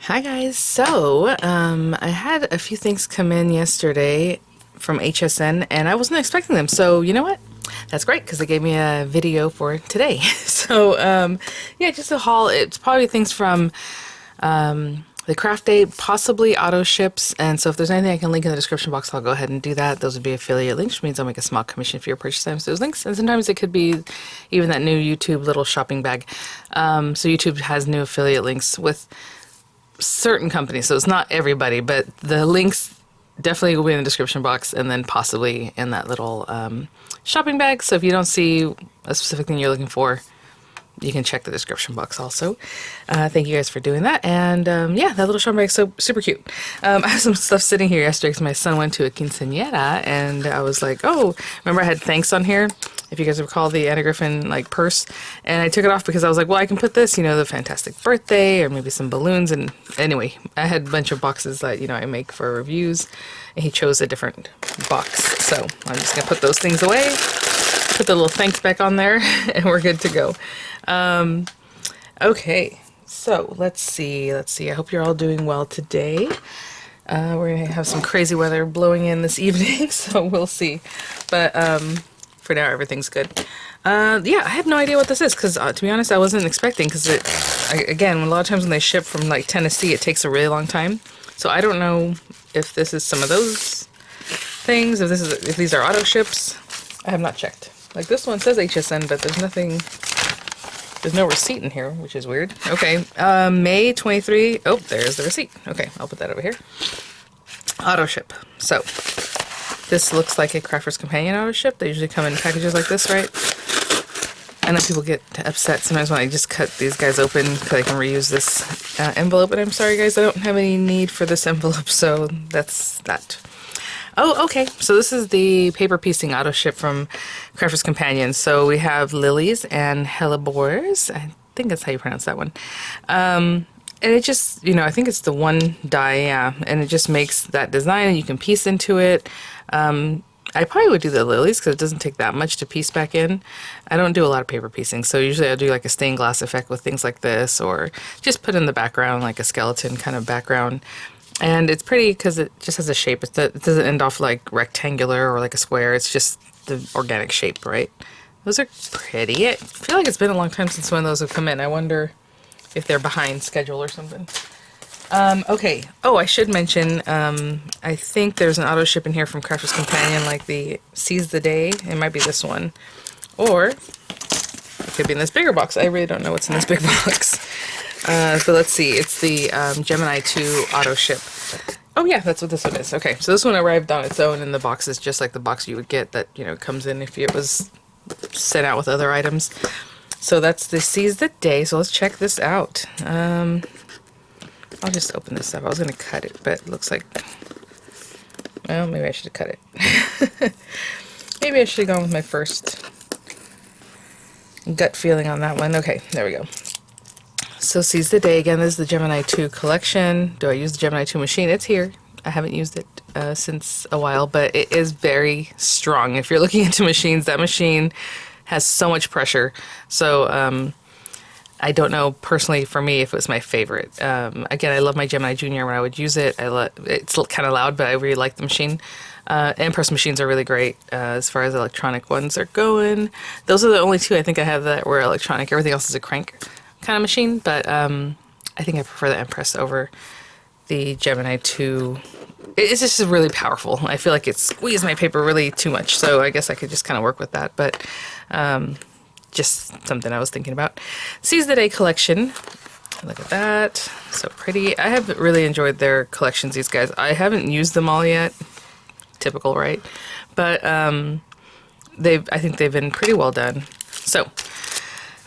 Hi guys. I had a few things come in yesterday from HSN and I wasn't expecting them. So you know what? That's great because they gave me a video for today. Yeah, just a haul. It's probably things from the craft day, possibly auto ships. And so if there's anything I can link in the description box, I'll go ahead and do that. Those would be affiliate links, which means I'll make a small commission for your purchase times those links. And sometimes it could be even that new YouTube little shopping bag. So YouTube has new affiliate links with certain companies, so it's not everybody, but the links definitely will be in the description box and then possibly in that little shopping bag. So if you don't see a specific thing you're looking for, you can check the description box also. Thank you guys for doing that. And yeah, that little shopping bag is so super cute. I have some stuff sitting here yesterday because my son went to a quinceañera and I was like, oh, remember I had thanks on here? If you guys recall the Anna Griffin like purse, and I took it off because I was like, well, I can put this, you know, the fantastic birthday or maybe some balloons. And anyway, I had a bunch of boxes that, you know, I make for reviews, and he chose a different box. So I'm just gonna put those things away, put the little thanks back on there, and we're good to go. Okay, so let's see. I hope you're all doing well today. We're gonna have some crazy weather blowing in this evening, so we'll see. But for now, everything's good. Yeah, I have no idea what this is because, to be honest, I wasn't expecting because again, a lot of times when they ship from like Tennessee, it takes a really long time. So I don't know if this is some of those things, if these are auto ships. I have not checked. Like this one says HSN, but there's no receipt in here, which is weird. Okay, May 23. Oh, there's the receipt. Okay, I'll put that over here. Auto ship. So this looks like a Crafter's Companion auto ship. They usually come in packages like this, right? I know people get upset sometimes when I just cut these guys open because I can reuse this envelope. But I'm sorry, guys, I don't have any need for this envelope, so that's that. Oh, okay. So this is the paper piecing auto ship from Crafter's Companion. So we have lilies and hellebores. I think that's how you pronounce that one. And it just, you know, I think it's the one die, yeah. And it just makes that design and you can piece into it. I probably would do the lilies because it doesn't take that much to piece back in. I don't do a lot of paper piecing. So usually I'll do like a stained glass effect with things like this, or just put in the background like a skeleton kind of background. And it's pretty because it just has a shape. It doesn't end off like rectangular or like a square. It's just the organic shape, right? Those are pretty. I feel like it's been a long time since one of those have come in. I wonder if they're behind schedule or something. Okay. Oh, I should mention, I think there's an auto ship in here from Crafter's Companion, like the Seize the Day. It might be this one. Or it could be in this bigger box. I really don't know what's in this big box. So let's see. It's the Gemini 2 auto ship. Oh yeah, that's what this one is. Okay, so this one arrived on its own, and the box is just like the box you would get that, you know, comes in if it was sent out with other items. So that's the Seize the Day. So let's check this out. I'll just open this up. I was going to cut it, but it looks like, well, maybe I should have cut it. Maybe I should have gone with my first gut feeling on that one. Okay, there we go. So Seize the Day. Again, this is the Gemini 2 collection. Do I use the Gemini 2 machine? It's here. I haven't used it since a while, but it is very strong. If you're looking into machines, that machine has so much pressure. So I don't know personally for me if it was my favorite. Again, I love my Gemini Junior when I would use it. It's kind of loud, but I really like the machine. In-person machines are really great as far as electronic ones are going. Those are the only two I think I have that were electronic. Everything else is a crank kind of machine, but I think I prefer the Empress over the Gemini 2. It's just really powerful. I feel like it squeezed my paper really too much, so I guess I could just kind of work with that, but just something I was thinking about. Seize the Day collection. Look at that. So pretty. I have really enjoyed their collections, these guys. I haven't used them all yet. Typical, right? But I think they've been pretty well done. So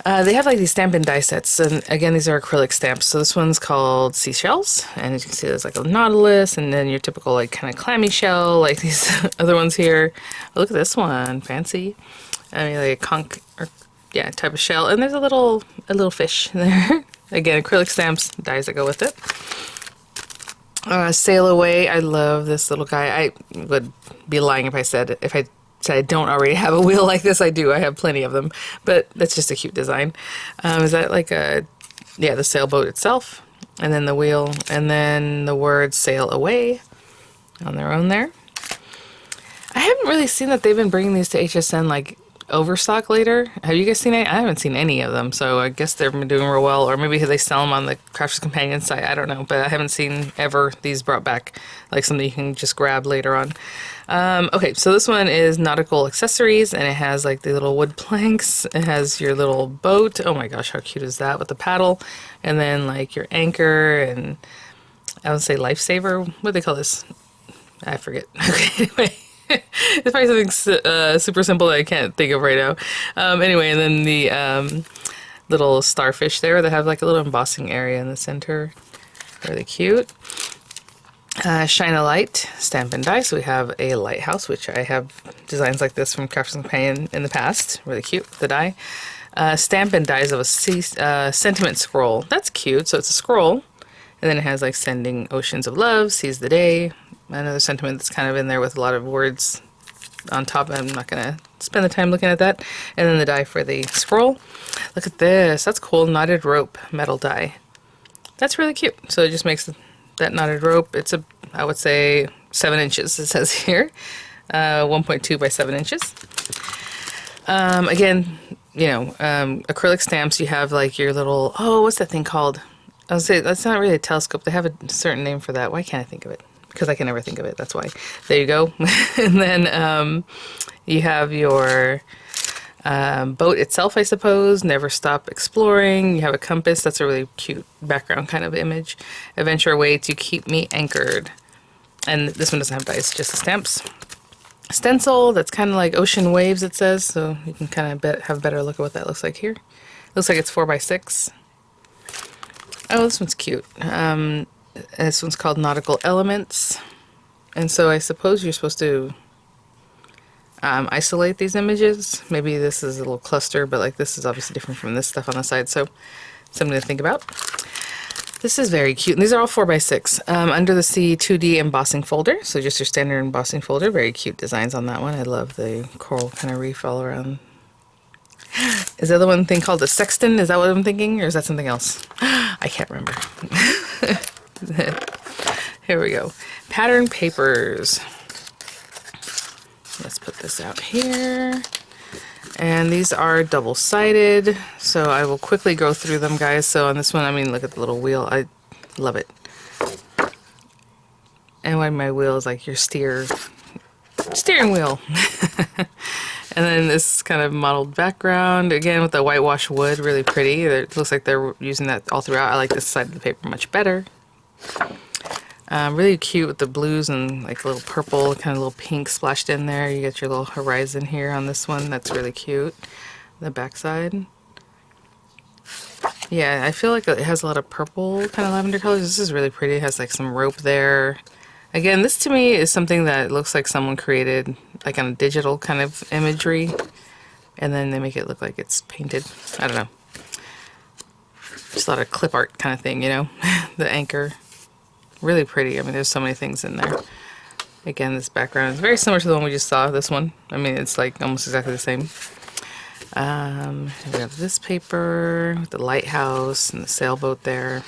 they have like these stamp-in die sets, and again, these are acrylic stamps. So this one's called Seashells, and as you can see, there's like a nautilus, and then your typical like kind of clammy shell, like these other ones here. Oh, look at this one, fancy. I mean, like a conch, or yeah, type of shell, and there's a little fish there. Again, acrylic stamps, dies that go with it. Sail Away. I love this little guy. I would be lying if I said I don't already have a wheel like this. I do. I have plenty of them, but that's just a cute design. Is that like the sailboat itself? and then the wheel, and then the word sail away on their own there. I haven't really seen that they've been bringing these to HSN like overstock later. Have you guys seen any? I haven't seen any of them, so I guess they've been doing real well, or maybe they sell them on the Crafters Companion site. I don't know, but I haven't seen ever these brought back, like something you can just grab later on. Okay, so this one is nautical accessories, and it has like the little wood planks. It has your little boat. Oh my gosh, how cute is that, with the paddle, and then like your anchor, and I would say lifesaver. What do they call this? I forget. Okay, anyway. It's probably something super simple that I can't think of right now. Anyway, and then the little starfish there that have like a little embossing area in the center. Really cute. Shine a light, stamp and die. So we have a lighthouse, which I have designs like this from Crafters Companion in the past. Really cute, the die. Stamp and dies of a sentiment scroll. That's cute. So it's a scroll, and then it has like sending oceans of love, seize the day. Another sentiment that's kind of in there with a lot of words on top. I'm not going to spend the time looking at that. And then the die for the scroll. Look at this. That's cool. Knotted rope metal die. That's really cute. So it just makes that knotted rope. It's I would say 7 inches, it says here. 1.2 by 7 inches. Again, you know, acrylic stamps. You have like your little, oh, what's that thing called? I would say that's not really a telescope. They have a certain name for that. Why can't I think of it? Because I can never think of it, that's why. There you go. And then you have your boat itself, I suppose. Never stop exploring. You have a compass. That's a really cute background kind of image. Adventure away to keep me anchored. And this one doesn't have dice, just the stamps. Stencil, that's kind of like ocean waves, it says. So you can kind of have a better look at what that looks like here. Looks like it's 4x6. Oh, this one's cute. This one's called Nautical Elements. And so I suppose you're supposed to isolate these images. Maybe this is a little cluster, but like this is obviously different from this stuff on the side. So something to think about. This is very cute. And these are all 4x6. Under the Sea 2D embossing folder. So just your standard embossing folder. Very cute designs on that one. I love the coral kind of reef all around. Is the other one thing called the sextant? Is that what I'm thinking? Or is that something else? I can't remember. Here we go. Pattern papers. Let's put this out here. And these are double-sided, so I will quickly go through them, guys. So on this one, I mean, look at the little wheel. I love it. And why my wheel is like your steering wheel. And then this kind of modeled background, again with the whitewash wood, really pretty. It looks like they're using that all throughout. I like this side of the paper much better. Really cute with the blues and like a little purple, kind of little pink splashed in there. You get your little horizon here on this one. That's really cute. The backside. Yeah, I feel like it has a lot of purple kind of lavender colors. This is really pretty. It has like some rope there. Again, this to me is something that looks like someone created like on a digital kind of imagery, and then they make it look like it's painted. I don't know. Just a lot of clip art kind of thing, you know? The anchor. Really pretty. I mean, there's so many things in there. Again, this background is very similar to the one we just saw, this one. I mean, it's like almost exactly the same. We have this paper with the lighthouse and the sailboat there.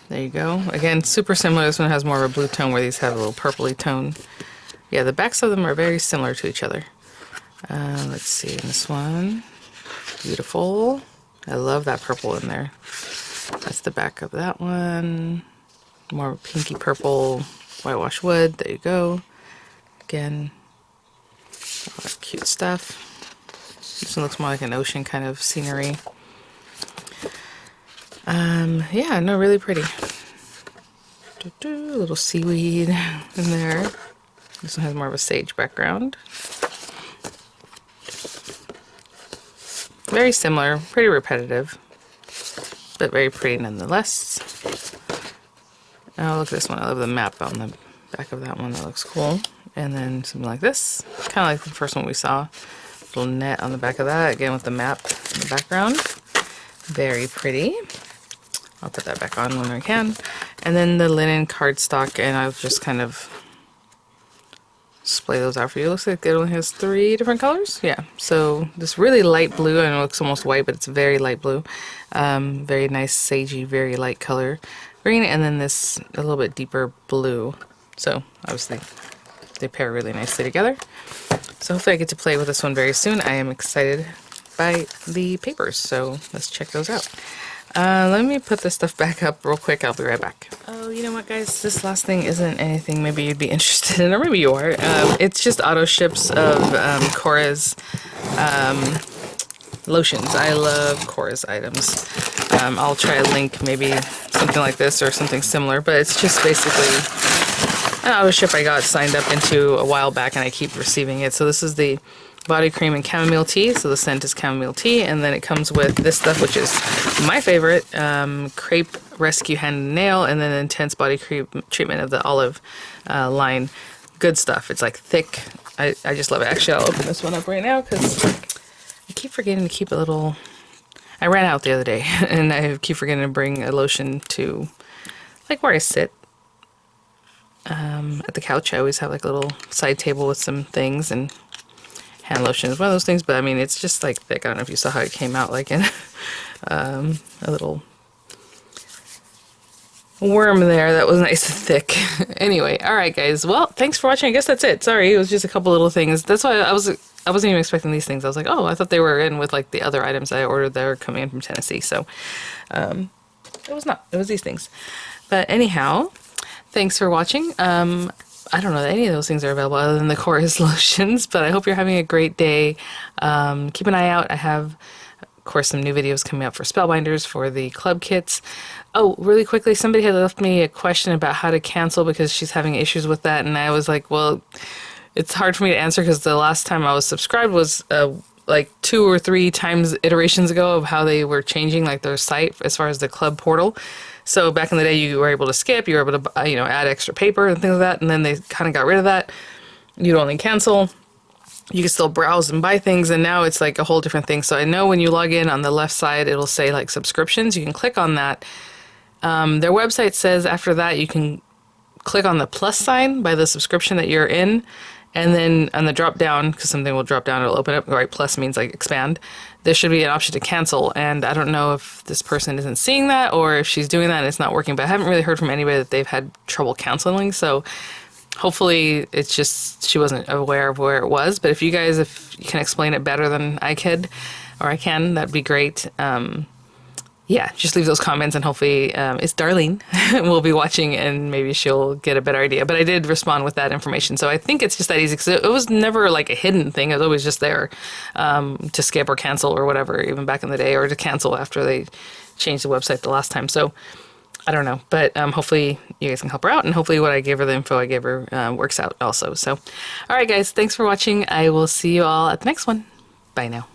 There you go. Again, super similar. This one has more of a blue tone where these have a little purpley tone. Yeah, the backs of them are very similar to each other. Let's see, this one. Beautiful. I love that purple in there. That's the back of that one. More pinky purple whitewash wood. There you go. Again, all that cute stuff. This one looks more like an ocean kind of scenery. Yeah, no, really pretty. A little seaweed in there. This one has more of a sage background. Very similar, pretty repetitive, but very pretty nonetheless. Oh, look at this one. I love the map on the back of that one. That looks cool. And then something like this. Kind of like the first one we saw. Little net on the back of that. Again with the map in the background. Very pretty. I'll put that back on when I can. And then the linen cardstock. And I've just kind of display those out for you. It looks like it only has 3 different colors. Yeah, so this really light blue, I know it looks almost white, but it's very light blue. Very nice, sagey, very light color green, and then this a little bit deeper blue. So obviously they pair really nicely together. So hopefully I get to play with this one very soon. I am excited by the papers, so let's check those out. Let me put this stuff back up real quick. I'll be right back. Oh, you know what, guys? This last thing isn't anything maybe you'd be interested in, or maybe you are. It's just auto ships of Korra's lotions. I love Korra's items. I'll try a link, maybe something like this or something similar, but it's just basically an auto ship I got signed up into a while back, and I keep receiving it. So this is the body cream and chamomile tea, so the scent is chamomile tea, and then it comes with this stuff, which is my favorite, crepe rescue hand and nail, and then intense body cream treatment of the olive line. Good stuff. It's like thick. I just love it. Actually, I'll open this one up right now because I keep forgetting to keep a little. I ran out the other day and I keep forgetting to bring a lotion to like where I sit at the couch. I always have like a little side table with some things, and hand lotion is one of those things, but I mean, it's just like thick. I don't know if you saw how it came out, like in a little worm there. That was nice and thick. Anyway, all right, guys. Well, thanks for watching. I guess that's it. Sorry, it was just a couple little things. That's why I wasn't even expecting these things. I was like, oh, I thought they were in with like the other items I ordered that are coming in from Tennessee. So it was not. It was these things. But anyhow, thanks for watching. I don't know that any of those things are available other than the Korra's lotions, but I hope you're having a great day. Keep an eye out. I have, of course, some new videos coming up for Spellbinders for the club kits. Oh, really quickly, somebody had left me a question about how to cancel because she's having issues with that, and I was like, well, it's hard for me to answer because the last time I was subscribed was like 2 or 3 times iterations ago of how they were changing like their site as far as the club portal. So back in the day, you were able to skip, you were able to, add extra paper and things like that, and then they kind of got rid of that. You'd only cancel. You can still browse and buy things, and now it's like a whole different thing. So I know when you log in on the left side, it'll say like subscriptions. You can click on that. Their website says after that, you can click on the plus sign by the subscription that you're in, and then on the drop down, because something will drop down, it'll open up, right? Plus means like expand. There should be an option to cancel, and I don't know if this person isn't seeing that or if she's doing that and it's not working, but I haven't really heard from anybody that they've had trouble canceling, so hopefully it's just she wasn't aware of where it was. But if you guys, if you can explain it better than I could, or I can, that'd be great. Yeah, just leave those comments, and hopefully it's Darlene will be watching, and maybe she'll get a better idea. But I did respond with that information, so I think it's just that easy, because it was never like a hidden thing. It was always just there to skip or cancel or whatever, even back in the day, or to cancel after they changed the website the last time. So I don't know, but hopefully you guys can help her out, and hopefully what I gave her, the info I gave her, works out also. So, all right, guys, thanks for watching. I will see you all at the next one. Bye now.